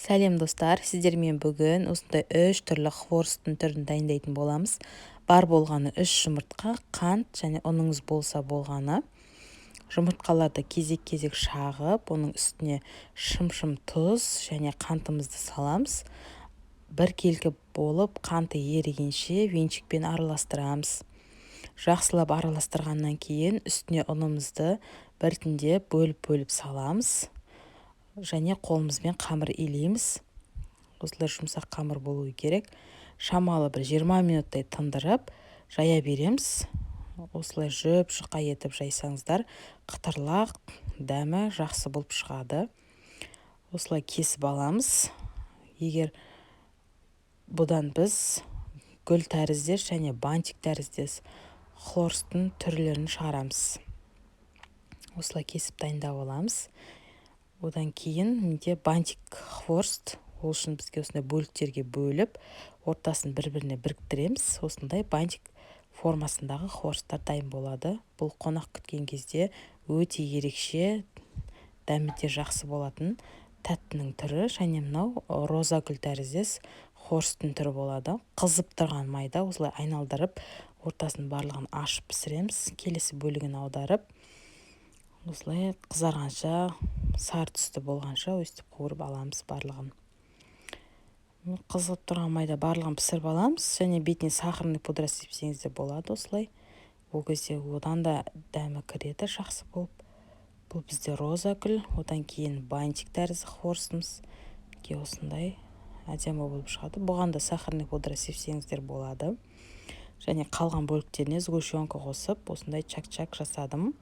Сәлем достар, сіздермен бүгін осындай 3 түрлі хворостың түрін дайындайтын боламыз. Бар болғаны 3 жұмыртқа, қант және ұныңыз болса болғаны. Жұмыртқаларды кезек-кезек шағып, оның үстіне шым-шым тұз және қантымызды саламыз. Бір келкі болып қанты ерігенше венчикпен араластырамыз. Жақсылап араластырғаннан кейін үстіне ұнымызды біртіндеп бөліп саламыз. Және қолымызбен қамыр илейміз. Осылай жұмсақ қамыр болуы керек. Шамалы бір 20 минуттай тындырып, жая береміз. Осылай жұқа етіп жайсаңыздар, қытырлақ, дәмі жақсы болып шығады. Осылай кесіп аламыз. Егер бұдан біз гүл тәріздес және бантик тәріздес хворостың түрлерін шығарамыз. Осылай кесіп дайындап аламыз. Одан кейін менде бантик хворост, ол үшін бізге осындай бөліктерге бөліп, ортасын бір-біріне біріктіреміз. Осындай бантик формасындағы хворосттар дайын болады. Бұл қонақ күткен кезде өте ерекше, дәмі де жақсы болатын тәттінің түрі, және мынау роза гүл тәріздес хворосттың түрі болады. Қызып тұрған майда осылай айналдырып, ортасын барлығын ашып пісіреміз. Келесі бөлігін аударып, осылай қызарғанша, сары түсті болғанша өстіп қуырып аламыз барлығын. Қызып тұрған майда барлығын пісіріп аламыз, және бетіне сахарный пудра сепсеңіз де болады осылай. Ол кезде одан да дәмі кіреді жақсы болып. Бұл бізде роза гүл, одан кейін бантик тәрізді хворостымыз. Осындай әдемі болып шығады. Бұған да сахарный пудра сепсеңіздер болады. Және қалған бөліктеріне сгущенка қосып, осындай чак-чак жасадым.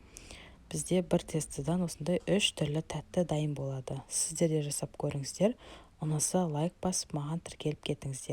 Бізде бір тестіден осындай 3 түрлі тәтті дайын болады. Сіздер де жасап көріңіздер. Ұнаса лайк басып, маған тіркеліп кетіңіздер.